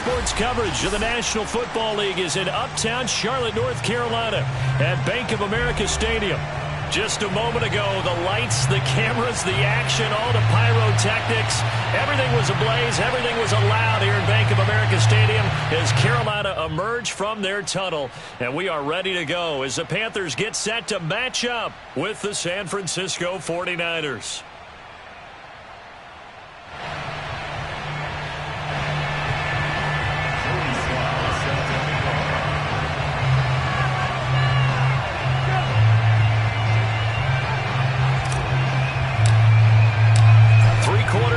sports coverage of the National Football League is in uptown Charlotte, North Carolina at Bank of America Stadium. Just a moment ago, the lights, the cameras, the action, all the pyrotechnics, everything was ablaze, everything was allowed here in Bank of America Stadium as Carolina emerged from their tunnel. And we are ready to go as the Panthers get set to match up with the San Francisco 49ers.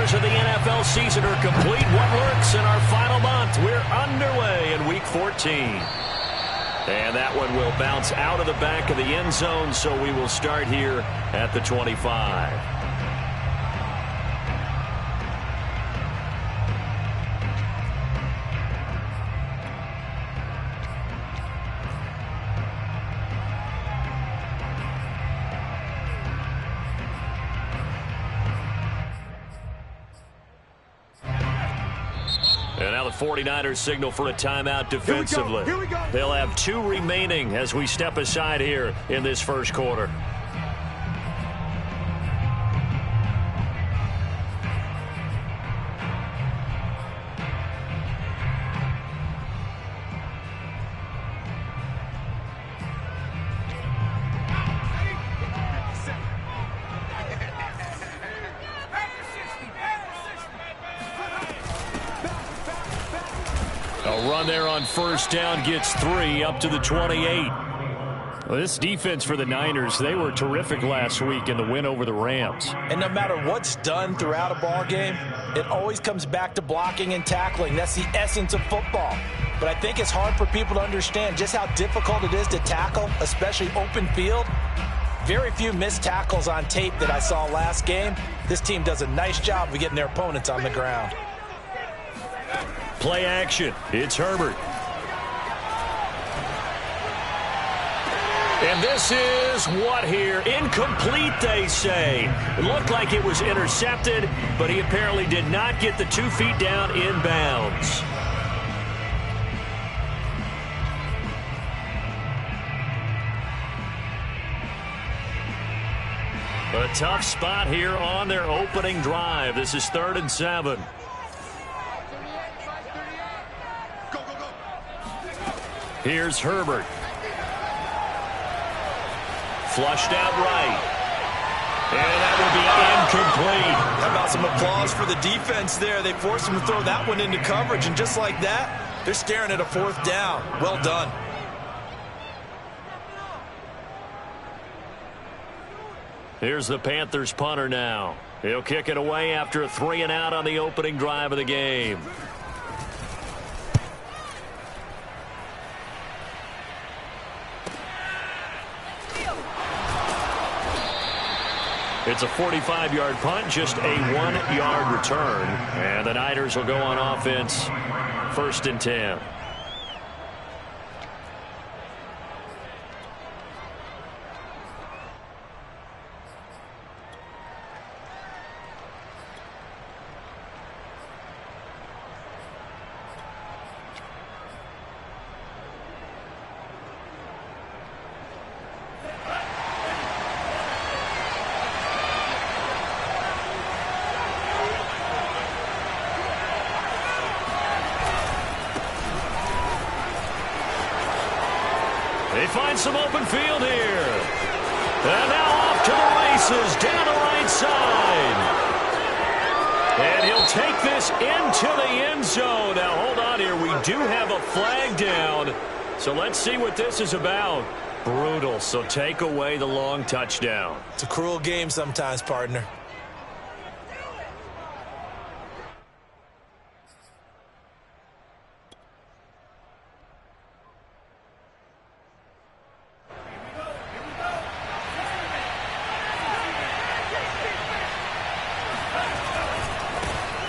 Of the NFL season are complete. What works in our final month? We're underway in Week 14. And that one will bounce out of the back of the end zone, so we will start here at the 25. And now the 49ers signal for a timeout defensively. Here we go. They'll have 2 remaining as we step aside here in this first quarter. Run there on first down gets 3 up to the 28. Well, this defense for the Niners, they were terrific last week in the win over the Rams. And no matter what's done throughout a ball game, it always comes back to blocking and tackling. That's the essence of football. But I think it's hard for people to understand just how difficult it is to tackle, especially open field. Very few missed tackles on tape that I saw last game. This team does a nice job of getting their opponents on the ground. Play action. It's Herbert. And this is what here? Incomplete, they say. It looked like it was intercepted, but he apparently did not get the 2 feet down in bounds. A tough spot here on their opening drive. This is 3rd and 7. Here's Herbert. Flushed out right. And that will be incomplete. How about some applause for the defense there? They forced him to throw that one into coverage, and just like that, they're staring at a 4th down. Well done. Here's the Panthers punter now. He'll kick it away after a 3 and out on the opening drive of the game. It's a 45-yard punt, just a 1-yard return. And the Niners will go on offense, 1st and 10. They find some open field here. And now off to the races down the right side. And he'll take this into the end zone. Now hold on here. We do have a flag down. So let's see what this is about. Brutal. So take away the long touchdown. It's a cruel game sometimes, partner.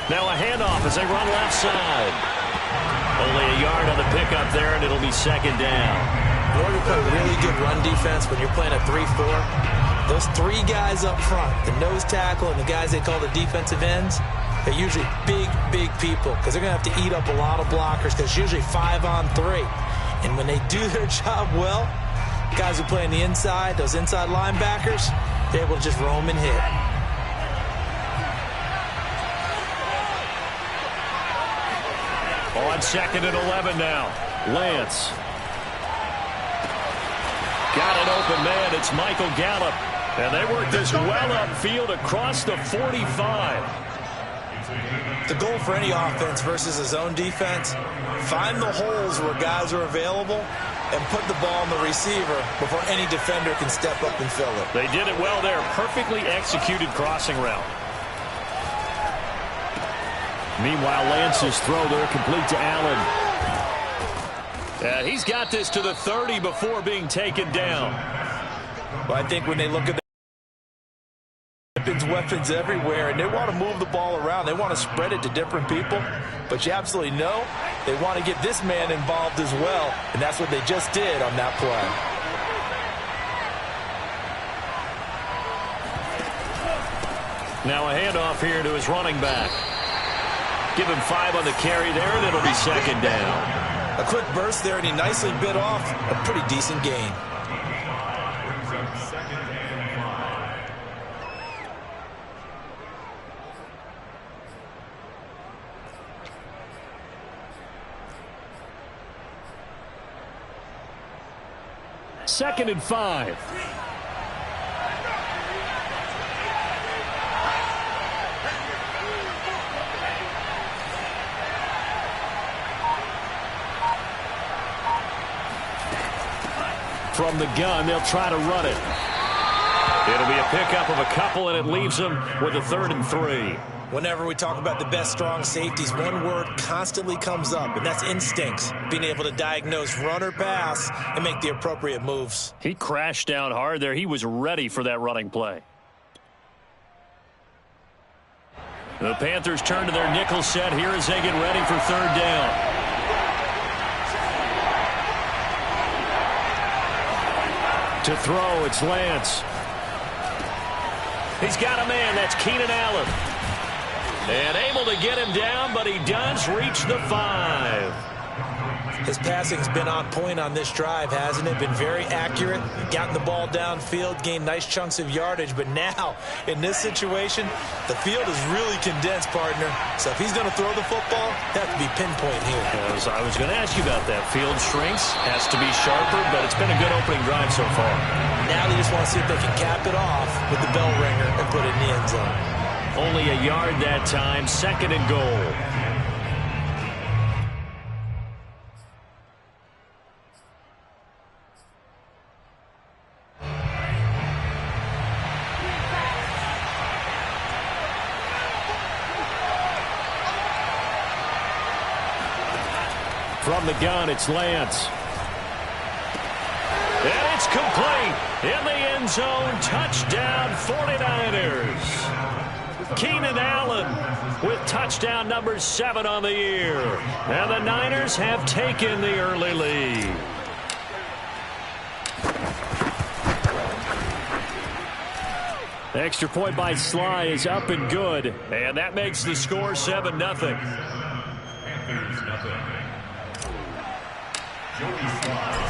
Now a handoff as they run left side. Only a yard on the pickup there, and it'll be 2nd down. In order to play really good run defense when you're playing a 3-4, those 3 guys up front, the nose tackle and the guys they call the defensive ends, They're usually big, big people because they're going to have to eat up a lot of blockers because it's usually 5-on-3. And when they do their job well, guys who play on the inside, those inside linebackers, they're able to just roam and hit. On 2nd and 11 now. Lance. Got an open man. It's Michael Gallup. And they work this well upfield across the 45. The goal for any offense versus a zone defense, find the holes where guys are available and put the ball on the receiver before any defender can step up and fill it. They did it well there. Perfectly executed crossing route. Meanwhile, Lance's throw there complete to Allen. He's got this to the 30 before being taken down. Well, I think when they look at weapons everywhere, and they want to move the ball around. They want to spread it to different people, but you absolutely know they want to get this man involved as well, and that's what they just did on that play. Now a handoff here to his running back. Give him 5 on the carry there, and it'll be 2nd down. A quick burst there, and he nicely bit off a pretty decent gain. Second and 5. From the gun, they'll try to run it. It'll be a pickup of a couple, and it leaves them with a 3rd and 3. Whenever we talk about the best strong safeties, one word constantly comes up, and that's instincts. Being able to diagnose run or pass and make the appropriate moves. He crashed down hard there. He was ready for that running play. The Panthers turn to their nickel set here as they get ready for 3rd down. To throw, it's Lance. He's got a man. That's Keenan Allen. And able to get him down, but he does reach the 5. His passing's been on point on this drive, hasn't it? Been very accurate, gotten the ball downfield, gained nice chunks of yardage, but now, in this situation, the field is really condensed, partner. So if he's going to throw the football, that has to be pinpoint here. As I was going to ask you about that. Field shrinks, has to be sharper, but it's been a good opening drive so far. Now they just want to see if they can cap it off with the bell ringer and put it in the end zone. Only a yard that time, 2nd and goal. From the gun, it's Lance. And it's complete. In the end zone, touchdown 49ers. Keenan Allen with touchdown number 7 on the year. And the Niners have taken the early lead. Extra point by Sly is up and good. And that makes the score 7-0.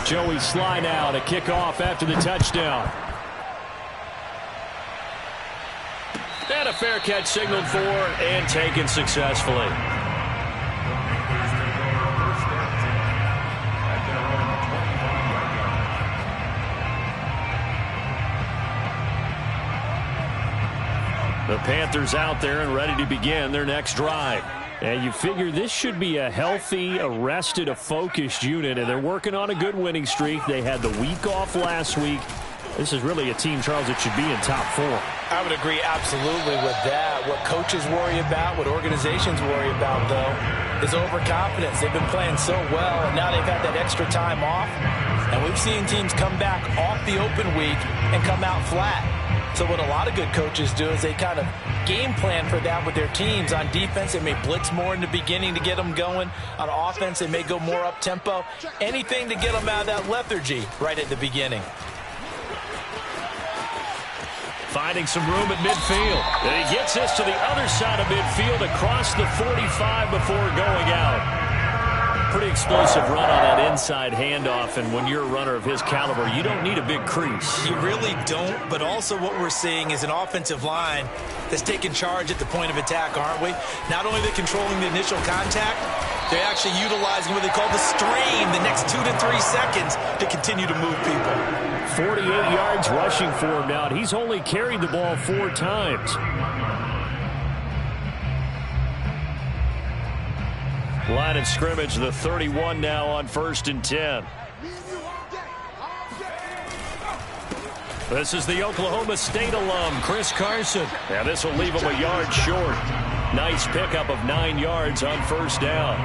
Joey Sly now to kick off after the touchdown. And a fair catch signaled for and taken successfully. The Panthers out there and ready to begin their next drive. And you figure this should be a healthy, a rested, a focused unit, and they're working on a good winning streak. They had the week off last week. This is really a team, Charles, that should be in top 4. I would agree absolutely with that. What coaches worry about, what organizations worry about, though, is overconfidence. They've been playing so well, and now they've had that extra time off. And we've seen teams come back off the open week and come out flat. So what a lot of good coaches do is they kind of game plan for that with their teams. On defense, they may blitz more in the beginning to get them going. On offense, they may go more up-tempo. Anything to get them out of that lethargy right at the beginning. finding some room at midfield. And he gets this to the other side of midfield across the 45 before going out. Pretty explosive run on that inside handoff, and when you're a runner of his caliber, you don't need a big crease. You really don't, but also what we're seeing is an offensive line that's taking charge at the point of attack, aren't we? Not only are they controlling the initial contact, they're actually utilizing what they call the strain the next 2 to 3 seconds to continue to move people. 48 yards rushing for him now, and he's only carried the ball 4 times. Line of scrimmage, the 31 now on 1st and 10. This is the Oklahoma State alum, Chris Carson. Now this will leave him a yard short. Nice pickup of 9 yards on 1st down.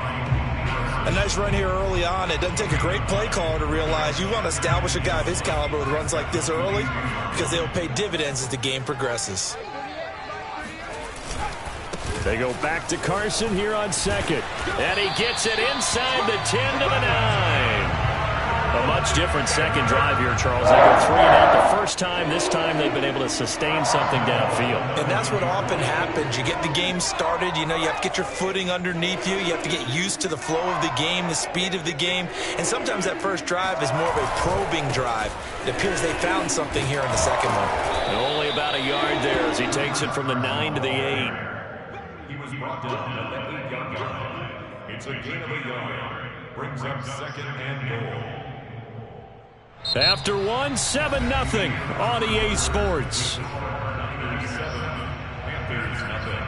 A nice run here early on. It doesn't take a great play caller to realize you want to establish a guy of his caliber with runs like this early because they'll pay dividends as the game progresses. They go back to Carson here on 2nd. And he gets it inside the 10 to the 9. A much different second drive here, Charles. They go 3 and out the first time. This time they've been able to sustain something downfield. And that's what often happens. You get the game started. You know, you have to get your footing underneath you. You have to get used to the flow of the game, the speed of the game. And sometimes that first drive is more of a probing drive. It appears they found something here in the second one. And only about a yard there as he takes it from the 9 to the 8. Brought down at the 8-yard line. It's a gain of a yard. Brings up 2nd and goal. After 1, 7-0 on EA Sports. Panthers nothing.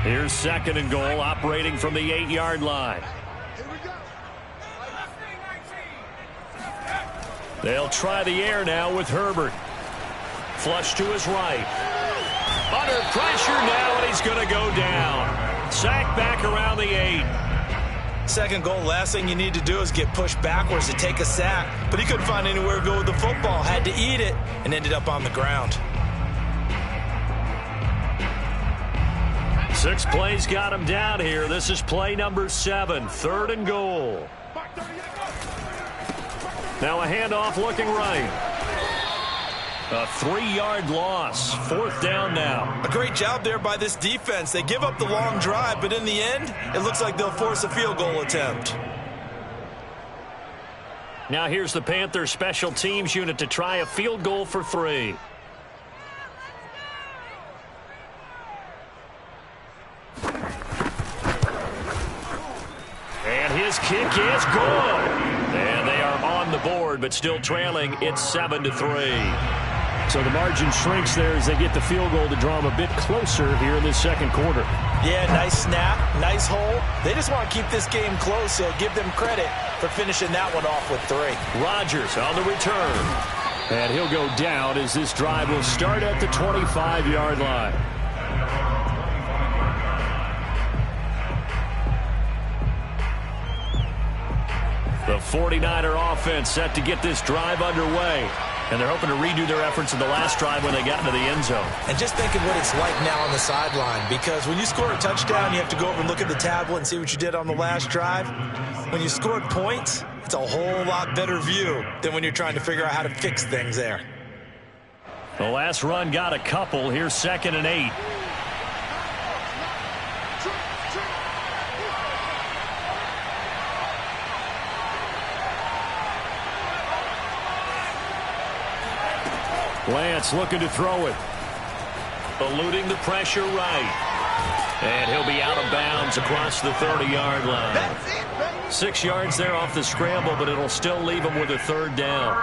Here's 2nd and goal, operating from the 8-yard line. They'll try the air now with Herbert. Flush to his right. Under pressure now, and he's going to go down. Sack back around the 8. Second goal, last thing you need to do is get pushed backwards to take a sack. But he couldn't find anywhere to go with the football. Had to eat it and ended up on the ground. 6 plays got him down here. This is play number 7, 3rd and goal. Now a handoff looking right. A 3-yard loss. 4th down now. A great job there by this defense. They give up the long drive, but in the end, it looks like they'll force a field goal attempt. Now here's the Panthers special teams unit to try a field goal for 3. And his kick is good. And they are on the board, but still trailing. It's 7-3. So the margin shrinks there as they get the field goal to draw them a bit closer here in this second quarter. Yeah, nice snap, nice hole. They just want to keep this game close, so give them credit for finishing that one off with 3. Rodgers on the return. And he'll go down as this drive will start at the 25-yard line. The 49er offense set to get this drive underway. And they're hoping to redo their efforts in the last drive when they got into the end zone. And just think of what it's like now on the sideline, because when you score a touchdown, you have to go over and look at the tablet and see what you did on the last drive. When you scored points, it's a whole lot better view than when you're trying to figure out how to fix things there. The last run got a couple. Here's 2nd and 8. Lance looking to throw it. Eluding the pressure right. And he'll be out of bounds across the 30-yard line. 6 yards there off the scramble, but it'll still leave him with a 3rd down.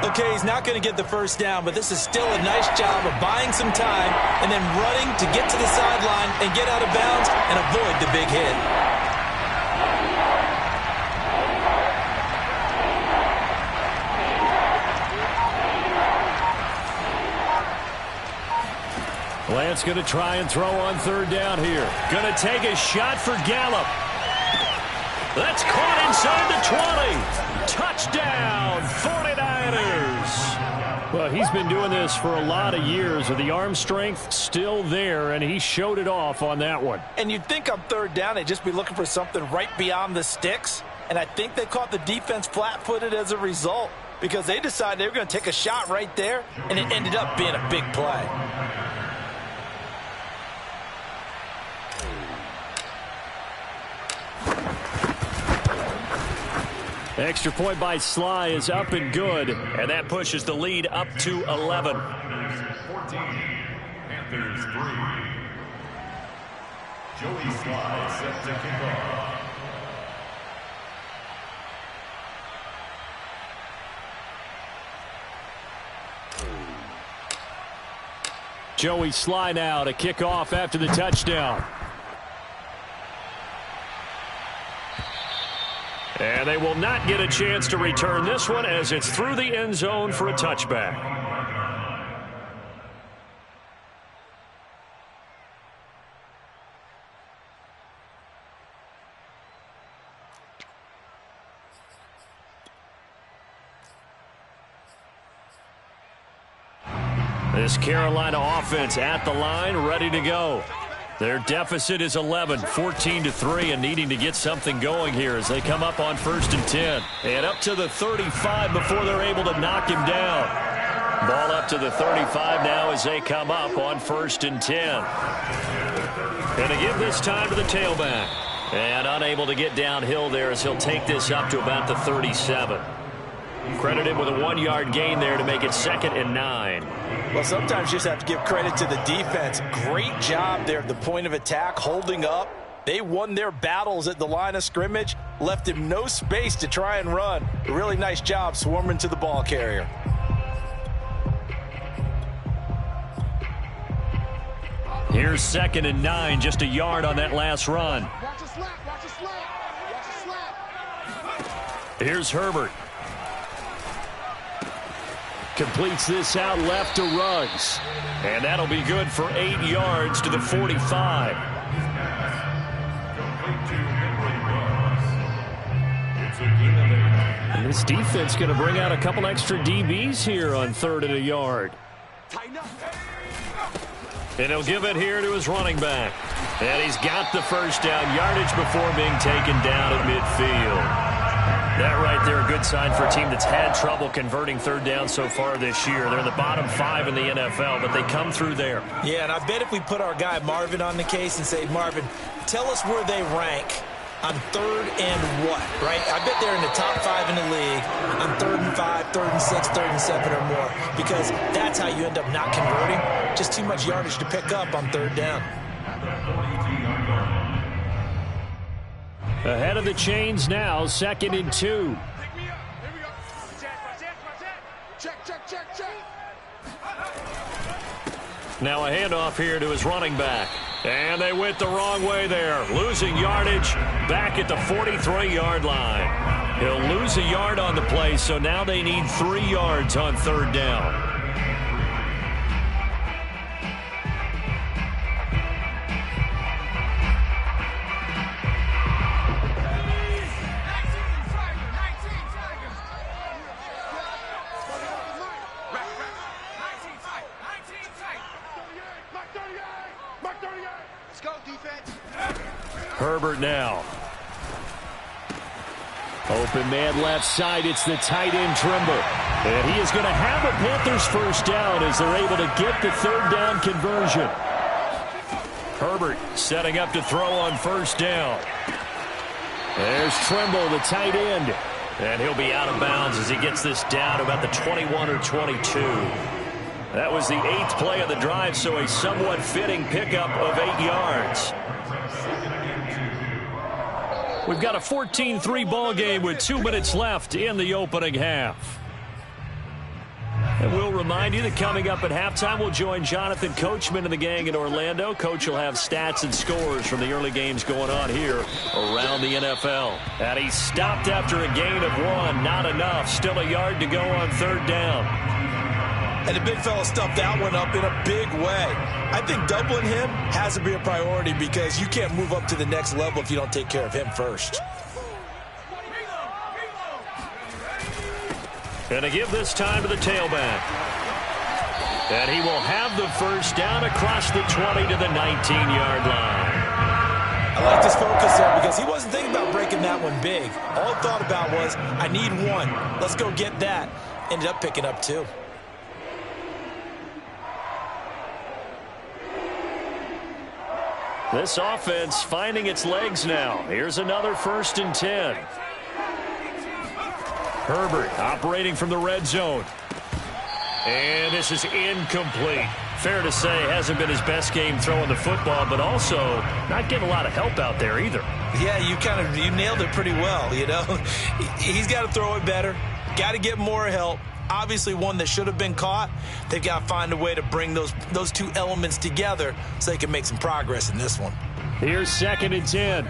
Okay, he's not going to get the first down, but this is still a nice job of buying some time and then running to get to the sideline and get out of bounds and avoid the big hit. Lance going to try and throw on 3rd down here. Going to take a shot for Gallup. That's caught inside the 20. Touchdown, 49ers. Well, he's been doing this for a lot of years with the arm strength still there, and he showed it off on that one. And you'd think on third down they'd just be looking for something right beyond the sticks, and I think they caught the defense flat-footed as a result because they decided they were going to take a shot right there, and it ended up being a big play. Extra point by Sly is up and good, and that pushes the lead up to 11. 14, Panthers 3. Joey Sly set to kick off. Joey Sly now to kick off after the touchdown. And they will not get a chance to return this one as it's through the end zone for a touchback. This Carolina offense at the line, ready to go. Their deficit is 11, 14-3, and needing to get something going here as they come up on 1st and 10. And up to the 35 before they're able to knock him down. Ball up to the 35 now as they come up on 1st and 10. And to give this time to the tailback. And unable to get downhill there as he'll take this up to about the 37. Credited with a 1-yard gain there to make it 2nd and 9. Well, sometimes you just have to give credit to the defense. Great job there at the point of attack, holding up. They won their battles at the line of scrimmage, left him no space to try and run. A really nice job swarming to the ball carrier. Here's 2nd and 9, just a yard on that last run. Watch a slap, watch a slap, watch a slap. Here's Herbert. Completes this out left to Ruggs. And that'll be good for 8 yards to the 45. And this defense going to bring out a couple extra DBs here on 3rd and a yard. And he'll give it here to his running back. And he's got the first down yardage before being taken down at midfield. That right there, a good sign for a team that's had trouble converting 3rd down so far this year. They're in the bottom 5 in the NFL, but they come through there. Yeah, and I bet if we put our guy Marvin on the case and say, Marvin, tell us where they rank on 3rd and what, right? I bet they're in the top 5 in the league on 3rd and 5, 3rd and 6, 3rd and 7 or more, because that's how you end up not converting. Just too much yardage to pick up on 3rd down. Ahead of the chains now, 2nd and 2. Here we go. Check. Now a handoff here to his running back. And they went the wrong way there. Losing yardage back at the 43-yard line. He'll lose a yard on the play, so now they need 3 yards on 3rd down. Herbert now. Open man left side. It's the tight end Trimble. And he is going to have a Panthers first down as they're able to get the 3rd down conversion. Herbert setting up to throw on 1st down. There's Trimble, the tight end. And he'll be out of bounds as he gets this down about the 21 or 22. That was the 8th play of the drive, so a somewhat fitting pickup of 8 yards. We've got a 14-3 ball game with 2 minutes left in the opening half. And we'll remind you that coming up at halftime, we'll join Jonathan Coachman and the gang in Orlando. Coach will have stats and scores from the early games going on here around the NFL. And he stopped after a gain of 1. Not enough. Still a yard to go on 3rd down. And the big fella stuffed that one up in a big way. I think doubling him has to be a priority because you can't move up to the next level if you don't take care of him first. And to give this time to the tailback. And he will have the first down across the 20 to the 19-yard line. I like this focus there because he wasn't thinking about breaking that one big. All he thought about was, I need one. Let's go get that. Ended up picking up 2. This offense finding its legs now. Here's another 1st and 10. Herbert operating from the red zone. And this is incomplete. Fair to say, hasn't been his best game throwing the football, but also not getting a lot of help out there either. Yeah, you nailed it pretty well, you know. He's got to throw it better. Got to get more help. Obviously one that should have been caught. They've got to find a way to bring those 2 elements together so they can make some progress in this one. Here's 2nd and 10.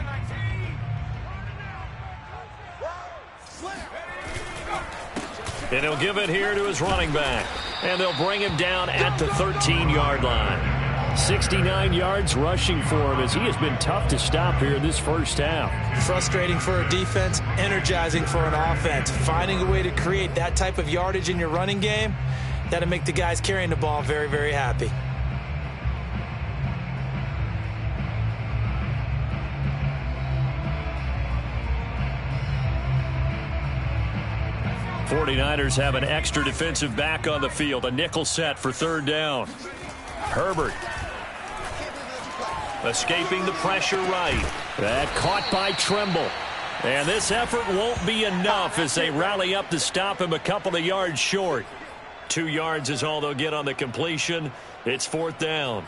And he'll give it here to his running back. And they'll bring him down at the 13-yard line. 69 yards rushing for him as he has been tough to stop here in this first half. Frustrating for a defense, energizing for an offense. Finding a way to create that type of yardage in your running game, that'll make the guys carrying the ball very, very happy. '49ers have an extra defensive back on the field. A nickel set for 3rd down. Herbert escaping the pressure right. That caught by Tremble. And this effort won't be enough as they rally up to stop him a couple of yards short. 2 yards is all they'll get on the completion. It's 4th down.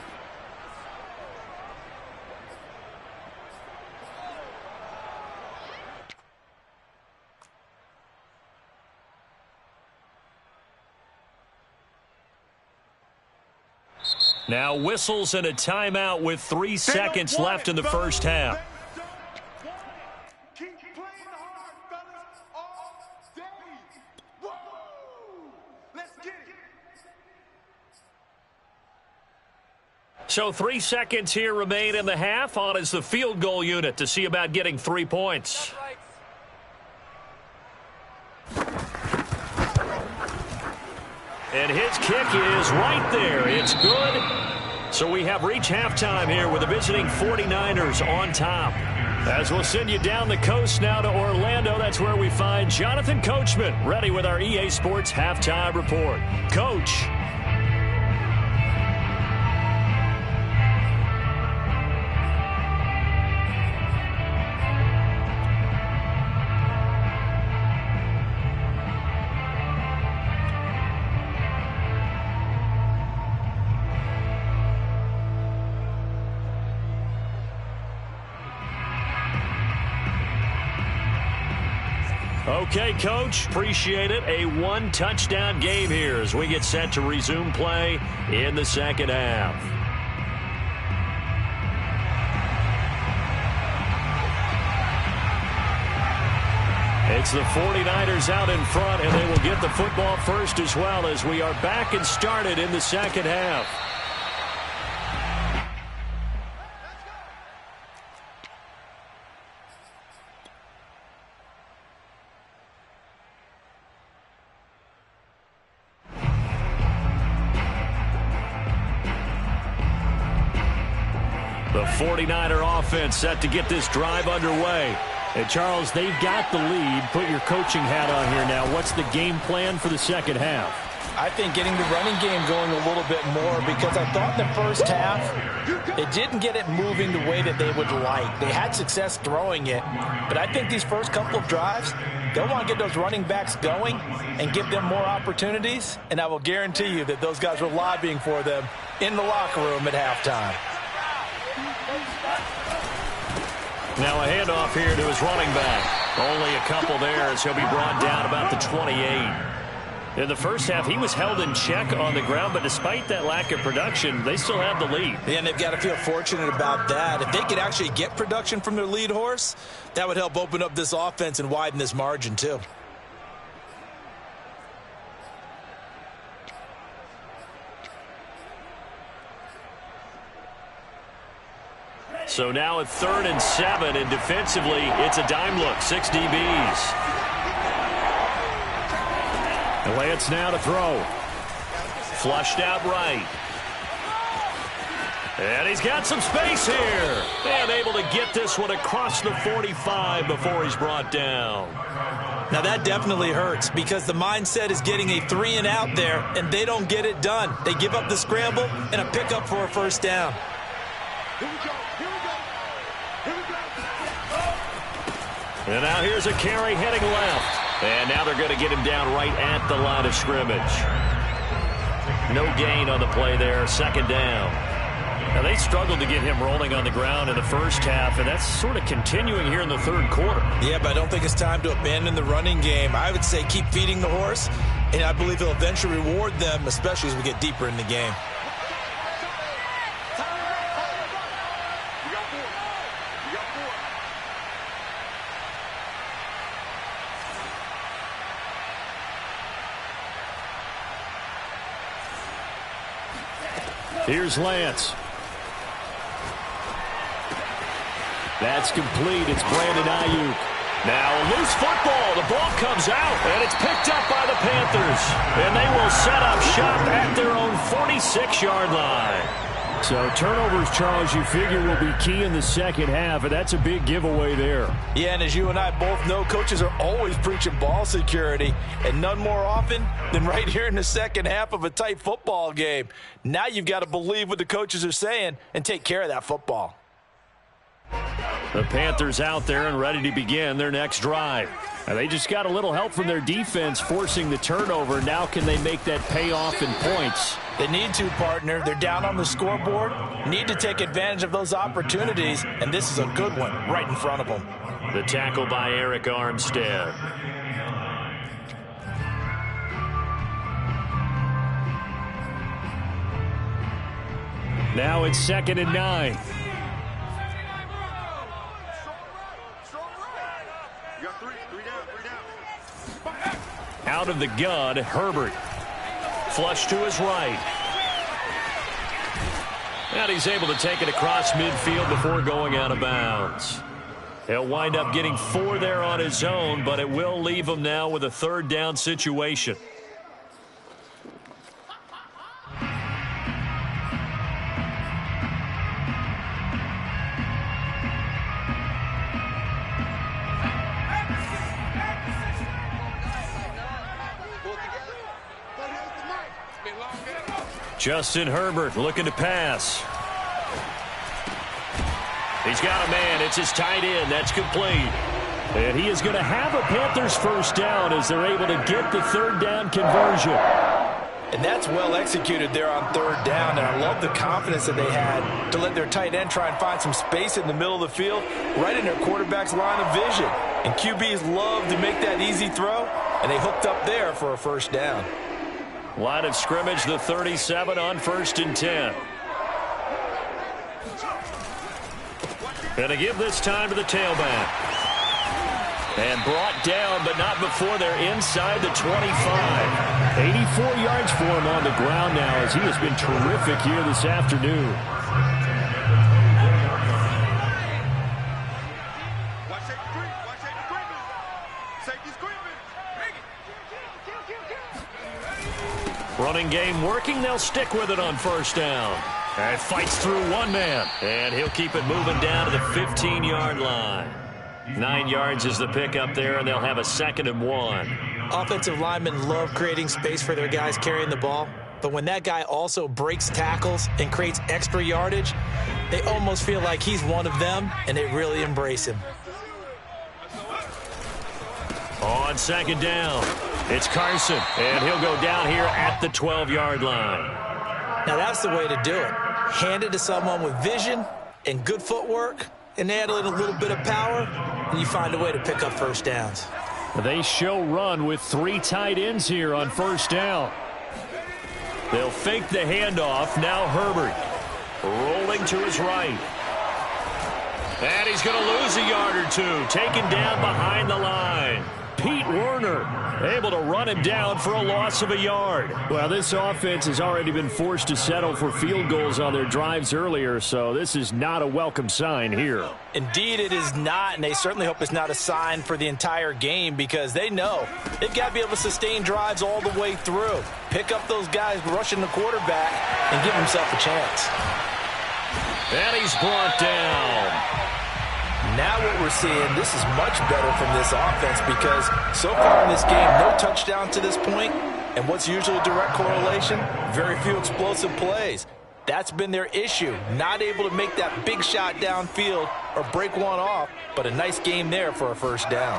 Now whistles and a timeout with 3 seconds left in the first half. Keep playing hard, fellas, all day. Woo! Let's get it. So 3 seconds here remain in the half. On is the field goal unit to see about getting 3 points. And his kick is right there. It's good. So we have reached halftime here with the visiting 49ers on top. As we'll send you down the coast now to Orlando, that's where we find Jonathan Coachman ready with our EA Sports Halftime Report. Coach. Okay, Coach, appreciate it. A 1-touchdown game here as we get set to resume play in the second half. It's the 49ers out in front, and they will get the football first as well as we are back and started in the second half. The 49er offense set to get this drive underway. And, Charles, they've got the lead. Put your coaching hat on here now. What's the game plan for the second half? I think getting the running game going a little bit more because I thought in the first half they didn't get it moving the way that they would like. They had success throwing it, but I think these first couple of drives, they'll want to get those running backs going and give them more opportunities, and I will guarantee you that those guys were lobbying for them in the locker room at halftime. Now a handoff here to his running back. Only a couple there as he'll be brought down about the 28. In the first half, he was held in check on the ground, but despite that lack of production, they still have the lead. Yeah, and they've got to feel fortunate about that. If they could actually get production from their lead horse, that would help open up this offense and widen this margin too. So now at 3rd and 7, and defensively, it's a dime look, 6 DBs. Lance now to throw. Flushed out right. And he's got some space here. And able to get this one across the 45 before he's brought down. Now that definitely hurts because the mindset is getting a 3-and-out there, and they don't get it done. They give up the scramble and a pickup for a first down. Here we go. Here we go. Here we go. And now here's a carry heading left. And now they're going to get him down right at the line of scrimmage. No gain on the play there. Second down. Now, they struggled to get him rolling on the ground in the first half, and that's sort of continuing here in the third quarter. Yeah, but I don't think it's time to abandon the running game. I would say keep feeding the horse, and I believe he'll eventually reward them, especially as we get deeper in the game. We got four. We got four. Here's Lance. That's complete. It's Brandon Ayuk. Now a loose football. The ball comes out, and it's picked up by the Panthers. And they will set up shop at their own 46-yard line. So turnovers, Charles, you figure will be key in the second half, and that's a big giveaway there. Yeah, and as you and I both know, coaches are always preaching ball security, and none more often than right here in the second half of a tight football game. Now you've got to believe what the coaches are saying and take care of that football. The Panthers out there and ready to begin their next drive. Now they just got a little help from their defense forcing the turnover. Now can they make that pay off in points? They need to, partner. They're down on the scoreboard. Need to take advantage of those opportunities, and this is a good one right in front of them. The tackle by Eric Armstead. Now it's 2nd and 9. Out of the gun, Herbert. Flush to his right. And he's able to take it across midfield before going out of bounds. He'll wind up getting 4 there on his own, but it will leave him now with a 3rd down situation. Justin Herbert looking to pass. He's got a man. It's his tight end. That's complete. And he is going to have a Panthers first down as they're able to get the 3rd down conversion. And that's well executed there on 3rd down. And I love the confidence that they had to let their tight end try and find some space in the middle of the field, right in their quarterback's line of vision. And QBs love to make that easy throw, and they hooked up there for a first down. Line of scrimmage, the 37 on 1st and 10. Going to give this time to the tailback. And brought down, but not before they're inside the 25. 84 yards for him on the ground now as he has been terrific here this afternoon. Watch safety screen. Watch safety screen. Safety screen. Running game working. They'll stick with it on 1st down. And fights through one man. And he'll keep it moving down to the 15-yard line. 9 yards is the pickup there, and they'll have a 2nd and 1. Offensive linemen love creating space for their guys carrying the ball. But when that guy also breaks tackles and creates extra yardage, they almost feel like he's one of them, and they really embrace him. On 2nd down, it's Carson, and he'll go down here at the 12-yard line. Now that's the way to do it. Hand it to someone with vision and good footwork, and add a little bit of power, and you find a way to pick up first downs. They show run with 3 tight ends here on 1st down. They'll fake the handoff. Now Herbert rolling to his right. And he's going to lose a yard or two, taken down behind the line. Pete Werner, able to run him down for a loss of a yard. Well, this offense has already been forced to settle for field goals on their drives earlier, so this is not a welcome sign here. Indeed, it is not, and they certainly hope it's not a sign for the entire game because they know they've got to be able to sustain drives all the way through. Pick up those guys rushing the quarterback and give himself a chance. And he's brought down. Now what we're seeing, this is much better from this offense because so far in this game, no touchdown to this point, and what's usually a direct correlation? Very few explosive plays. That's been their issue, not able to make that big shot downfield or break one off, but a nice game there for a first down.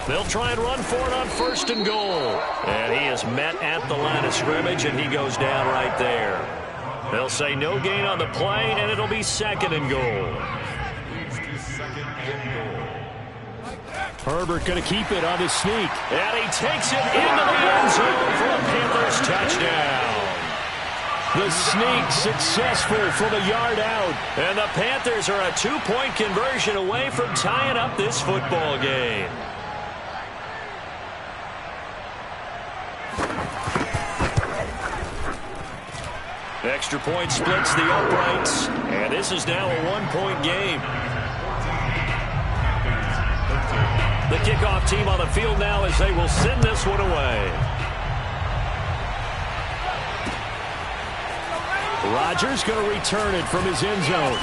They'll try and run for it on 1st and goal. And he is met at the line of scrimmage, and he goes down right there. They'll say no gain on the play, and it'll be 2nd and goal. Herbert going to keep it on his sneak. And he takes it into the end zone for a Panthers touchdown. The sneak successful from a yard out. And the Panthers are a 2-point conversion away from tying up this football game. Extra point splits the uprights. And this is now a 1-point game. The kickoff team on the field now as they will send this one away. Rodgers going to return it from his end zone.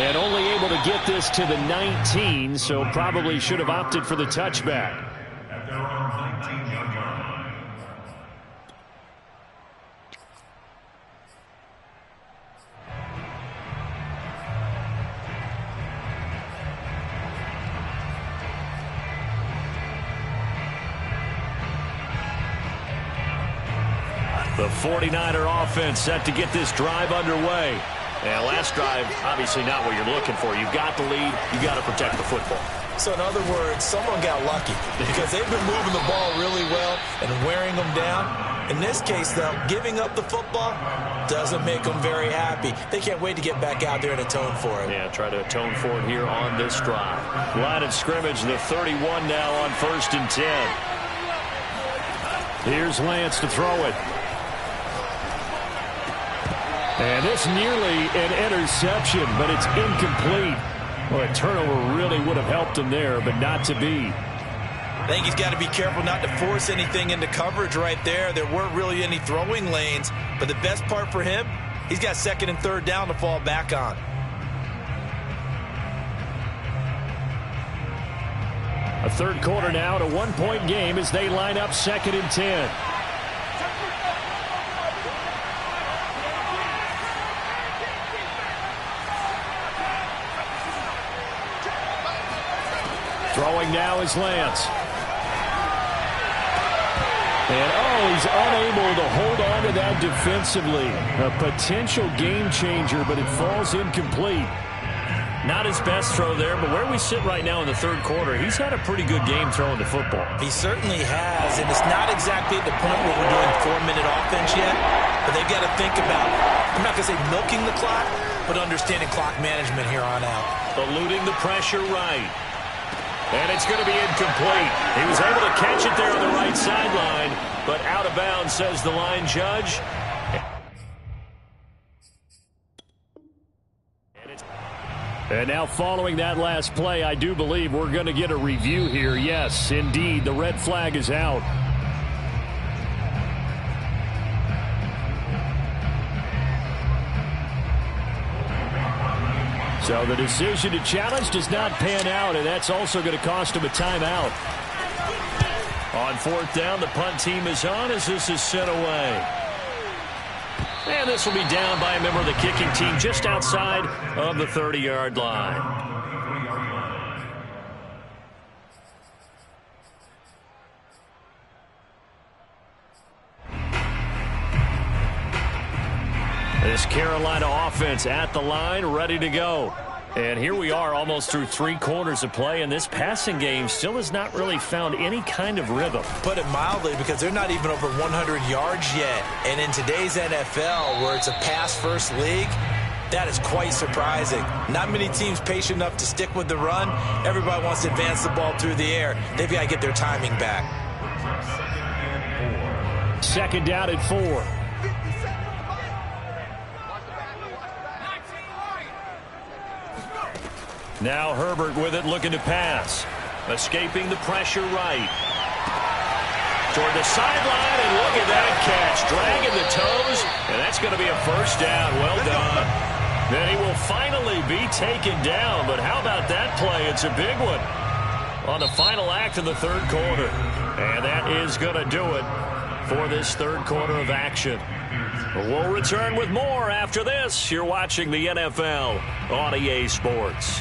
And only able to get this to the 19, so probably should have opted for the touchback. At their own 19-yard line. The 49er offense set to get this drive underway. And last drive, obviously not what you're looking for. You've got the lead. You've got to protect the football. So in other words, someone got lucky because they've been moving the ball really well and wearing them down. In this case, though, giving up the football doesn't make them very happy. They can't wait to get back out there and atone for it. Yeah, try to atone for it here on this drive. Line of scrimmage, the 31 now on 1st and 10. Here's Lance to throw it. And this nearly an interception, but it's incomplete. Well, a turnover really would have helped him there, but not to be. I think he's got to be careful not to force anything into coverage right there. There weren't really any throwing lanes, but the best part for him, he's got 2nd and 3rd down to fall back on. A 3rd quarter now and a 1-point game as they line up 2nd and 10. Throwing now is Lance. And, he's unable to hold on to that defensively. A potential game changer, but it falls incomplete. Not his best throw there, but where we sit right now in the 3rd quarter, he's had a pretty good game throwing the football. He certainly has, and it's not exactly at the point where we're doing 4-minute offense yet, but they've got to think about, I'm not going to say milking the clock, but understanding clock management here on out. Eluding the pressure right. And it's going to be incomplete. He was able to catch it there on the right sideline, but out of bounds, says the line judge. And now following that last play, I do believe we're going to get a review here. Yes, indeed, the red flag is out. So the decision to challenge does not pan out, and that's also going to cost him a timeout. On 4th down, the punt team is on as this is sent away. And this will be down by a member of the kicking team just outside of the 30-yard line. This Carolina offense at the line, ready to go. And here we are almost through 3 quarters of play, and this passing game still has not really found any kind of rhythm. Put it mildly, because they're not even over 100 yards yet. And in today's NFL, where it's a pass-first league, That is quite surprising. Not many teams patient enough to stick with the run. Everybody wants to advance the ball through the air. They've got to get their timing back. Second down at 4. Now Herbert with it, looking to pass. Escaping the pressure right. Toward the sideline, and look at that catch. Dragging the toes, and that's going to be a first down. Well done. Then he will finally be taken down, but how about that play? It's a big one on the final act of the third quarter. And that is going to do it for this third quarter of action. We'll return with more after this. You're watching the NFL on EA Sports.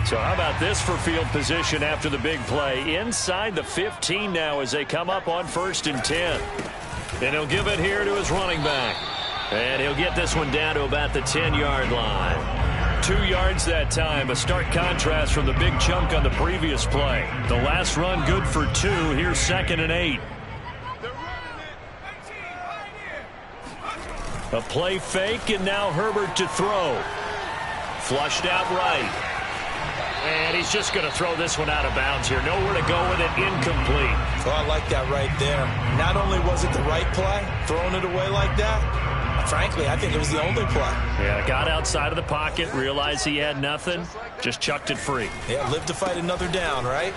So how about this for field position after the big play? Inside the 15 now as they come up on 1st and 10. And he'll give it here to his running back. And he'll get this one down to about the 10-yard line. 2 yards that time. A stark contrast from the big chunk on the previous play. The last run good for 2. Here's 2nd and 8. A play fake, and now Herbert to throw. Flushed out right. And he's just going to throw this one out of bounds here. Nowhere to go with it. Incomplete. Oh, I like that right there. Not only was it the right play, throwing it away like that, frankly, I think it was the only play. Yeah, got outside of the pocket, realized he had nothing, just chucked it free. Yeah, live to fight another down, right?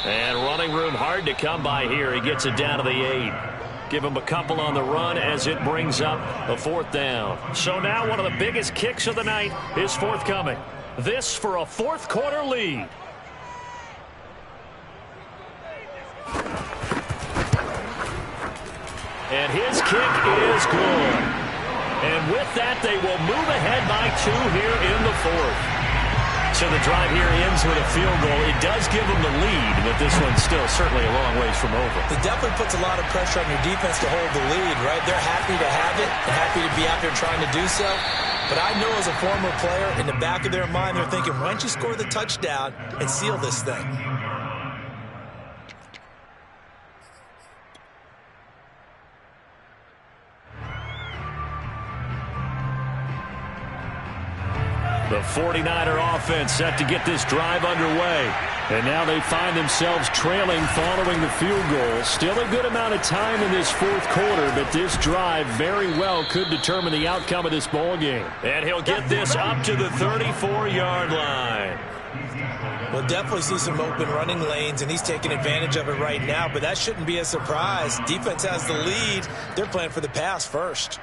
And running room hard to come by here. He gets it down to the 8. Give him a couple on the run as it brings up a 4th down. So now one of the biggest kicks of the night is forthcoming. This for a 4th quarter lead. And his kick is good. And with that, they will move ahead by 2 here in the 4th. So the drive here ends with a field goal. It does give them the lead, but this one's still certainly a long ways from over. It definitely puts a lot of pressure on your defense to hold the lead, right? They're happy to have it. They're happy to be out there trying to do so. But I know as a former player, in the back of their mind, they're thinking, why don't you score the touchdown and seal this thing? The 49er offense set to get this drive underway. And now they find themselves trailing following the field goal. Still a good amount of time in this 4th quarter, but this drive very well could determine the outcome of this ball game. And he'll get this up to the 34-yard line. We'll definitely see some open running lanes, and he's taking advantage of it right now, but that shouldn't be a surprise. Defense has the lead. They're playing for the pass first.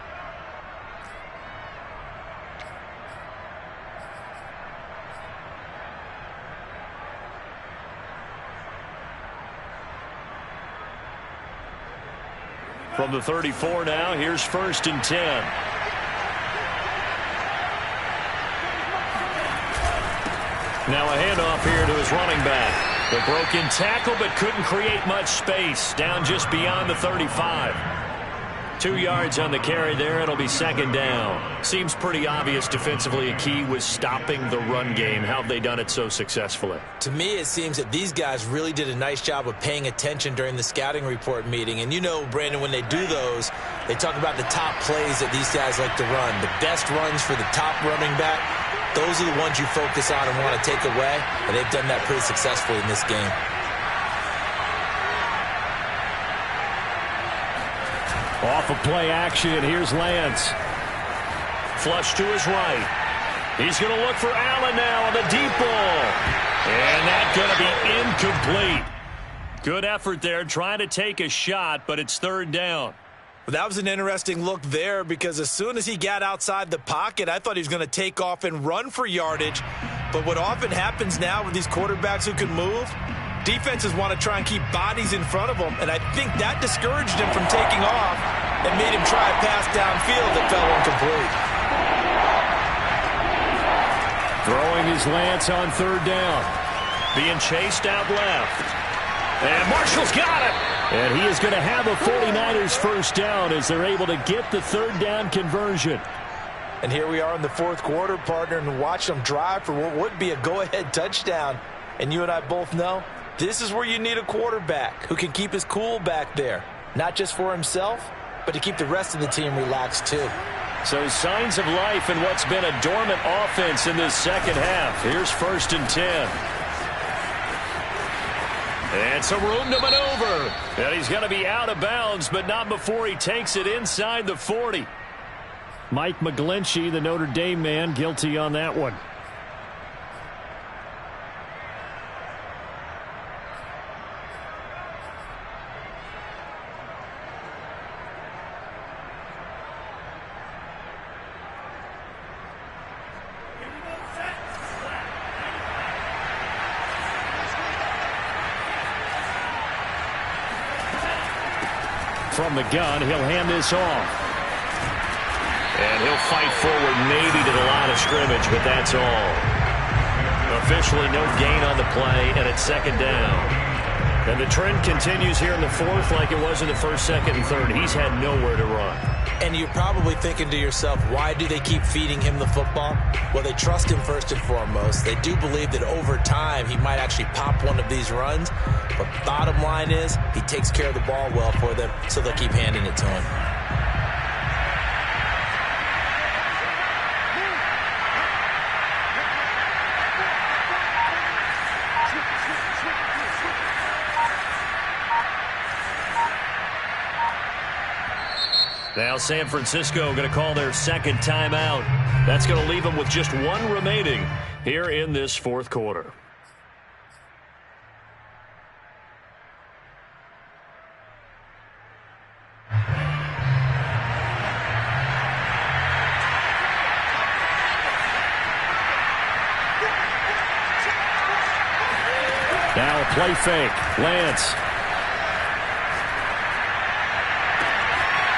From the 34 now, here's 1st and 10. Now a handoff here to his running back. The broken tackle, but couldn't create much space. Down just beyond the 35. 2 yards on the carry there. It'll be 2nd down. Seems pretty obvious defensively a key was stopping the run game. How have they done it so successfully? To me, it seems that these guys really did a nice job of paying attention during the scouting report meeting. And you know, Brandon, when they do those, they talk about the top plays that these guys like to run. The best runs for the top running back, those are the ones you focus on and want to take away. And they've done that pretty successfully in this game. Off of play action, here's Lance. Flush to his right. He's going to look for Allen now on the deep ball. And that's going to be incomplete. Good effort there, trying to take a shot, but it's 3rd down. Well, that was an interesting look there because as soon as he got outside the pocket, I thought he was going to take off and run for yardage. But what often happens now with these quarterbacks who can move, defenses want to try and keep bodies in front of them, and I think that discouraged him from taking off and made him try a pass downfield that fell incomplete. Throwing his Lance on 3rd down. Being chased out left. And Marshall's got it. And he is going to have a 49ers first down as they're able to get the 3rd down conversion. And here we are in the 4th quarter, partner, and watch them drive for what would be a go-ahead touchdown. And you and I both know this is where you need a quarterback who can keep his cool back there, not just for himself, but to keep the rest of the team relaxed too. So signs of life in what's been a dormant offense in this second half. Here's 1st and 10. And some room to maneuver. And he's going to be out of bounds, but not before he takes it inside the 40. Mike McGlinchey, the Notre Dame man, guilty on that one. From the gun, he'll hand this off. And he'll fight forward maybe to the line of scrimmage, but that's all. Officially no gain on the play, and it's 2nd down. And the trend continues here in the 4th like it was in the 1st, 2nd, and 3rd. He's had nowhere to run. And you're probably thinking to yourself, why do they keep feeding him the football? Well, they trust him first and foremost. They do believe that over time he might actually pop one of these runs. But bottom line is he takes care of the ball well for them, so they'll keep handing it to him. Now San Francisco going to call their 2nd timeout. That's going to leave them with just 1 remaining here in this 4th quarter. Now a play fake. Lance.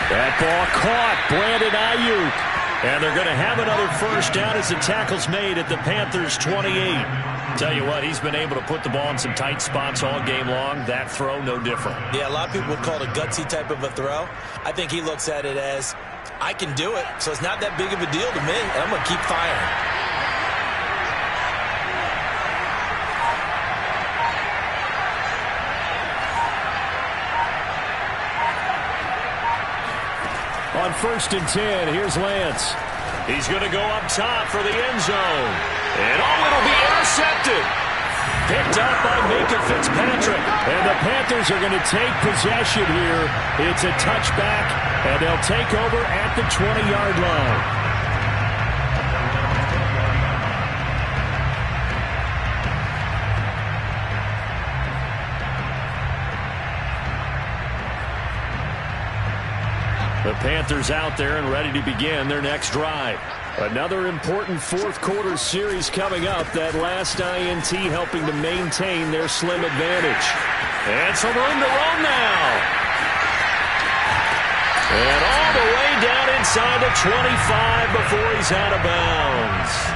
That ball caught. Brandon Ayuk. And they're going to have another 1st down as the tackle's made at the Panthers' 28. Tell you what, he's been able to put the ball in some tight spots all game long. That throw, no different. Yeah, a lot of people would call it a gutsy type of a throw. I think he looks at it as, I can do it, so it's not that big of a deal to me, and I'm going to keep firing. On 1st and 10, here's Lance. He's going to go up top for the end zone. And it'll be intercepted. Picked up by Minkah Fitzpatrick. And the Panthers are going to take possession here. It's a touchback, and they'll take over at the 20-yard line. The Panthers out there and ready to begin their next drive. Another important 4th quarter series coming up. That last INT helping to maintain their slim advantage. And some room to run now. And all the way down inside the 25 before he's out of bounds.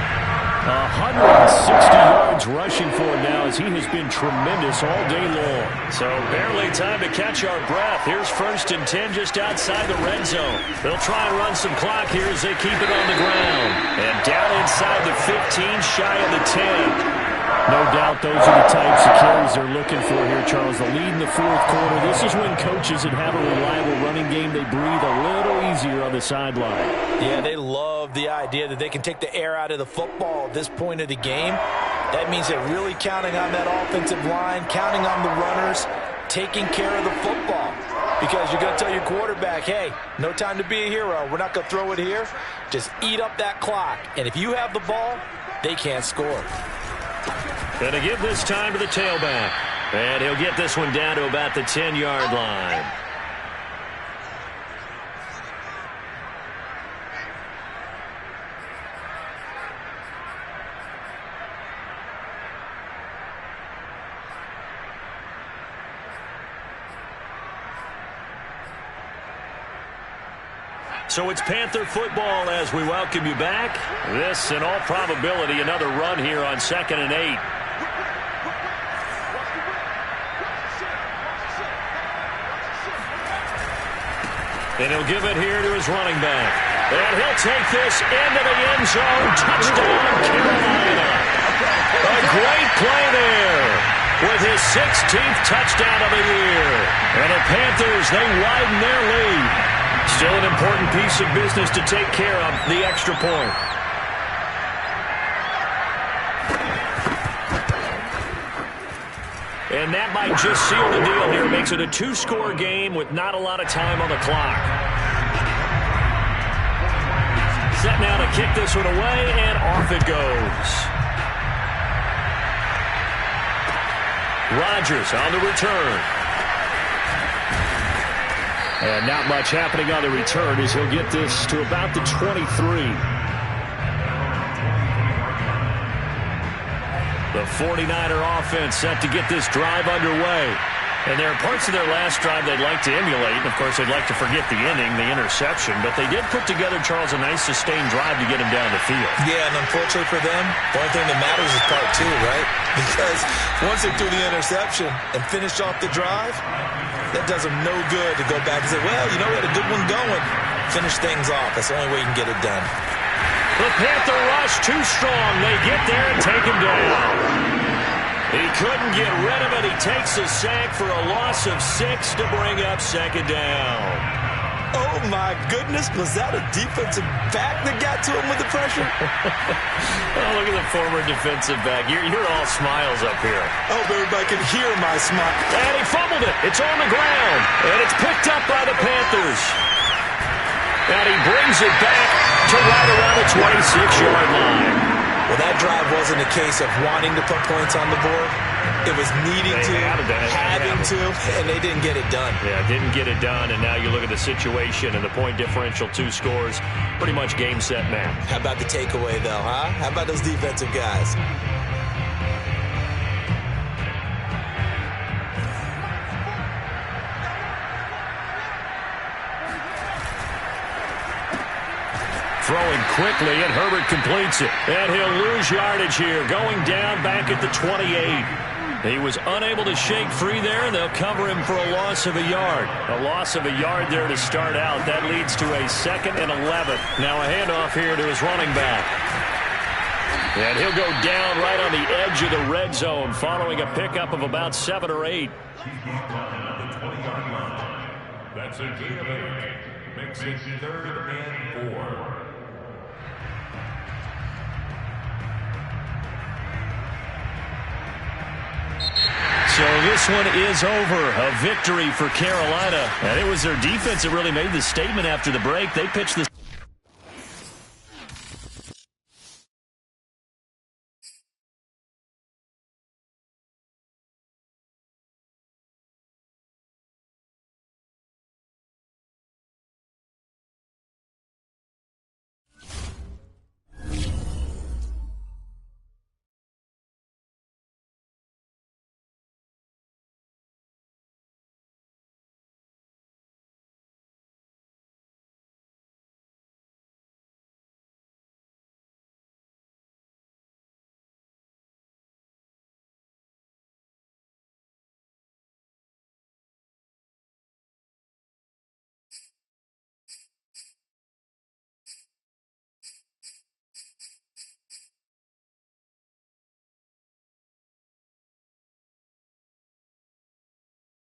160 yards rushing for him now as he has been tremendous all day long. So barely time to catch our breath. Here's 1st and 10 just outside the red zone. They'll try and run some clock here as they keep it on the ground. And down inside the 15, shy of the 10. No doubt those are the types of carries they're looking for here, Charles. The lead in the 4th quarter. This is when coaches that have a reliable running game, they breathe a little easier on the sideline. Yeah, they love the idea that they can take the air out of the football at this point of the game. That means they're really counting on that offensive line, counting on the runners, taking care of the football. Because you're going to tell your quarterback, hey, no time to be a hero. We're not going to throw it here. Just eat up that clock. And if you have the ball, they can't score. Going to give this time to the tailback. And he'll get this one down to about the 10-yard line. So it's Panther football as we welcome you back. This, in all probability, another run here on 2nd and 8. And he'll give it here to his running back. And he'll take this into the end zone. Touchdown, Carolina. A great play there with his 16th touchdown of the year. And the Panthers, they widen their lead. Still an important piece of business to take care of, the extra point. And that might just seal the deal here. Makes it a 2-score game with not a lot of time on the clock. Set now to kick this one away, and off it goes. Rodgers on the return. And not much happening on the return as he'll get this to about the 23. The 49er offense set to get this drive underway. And there are parts of their last drive they'd like to emulate. And, of course, they'd like to forget the inning, the interception. But they did put together, Charles, a nice sustained drive to get him down the field. Yeah, and unfortunately for them, the only thing that matters is part 2, right? Because once they threw the interception and finished off the drive, that does them no good to go back and say, well, you know, we had a good one going. Finish things off. That's the only way you can get it done. The Panther rush too strong. They get there and take him down. He couldn't get rid of it. He takes a sack for a loss of 6 to bring up second down. Oh, my goodness. Was that a defensive back that got to him with the pressure? Oh, look at the former defensive back. You're all smiles up here. I hope everybody can hear my smile. And he fumbled it. It's on the ground. And it's picked up by the Panthers. And he brings it back to right around the 26-yard line. Well, that drive wasn't a case of wanting to put points on the board. It was needing to, having to, and they didn't get it done. Yeah, didn't get it done, and now you look at the situation and the point differential, 2 scores, pretty much game, set, match. How about the takeaway, though, huh? How about those defensive guys? Throwing quickly, and Herbert completes it. And he'll lose yardage here, going down back at the 28. He was unable to shake free there, and they'll cover him for a loss of a yard. A loss of a yard there to start out. That leads to a 2nd and 11. Now a handoff here to his running back. And he'll go down right on the edge of the red zone, following a pickup of about 7 or 8. That's a gain of 8. Makes it 3rd and 4. So this one is over. A victory for Carolina. And it was their defense that really made the statement after the break. They pitched the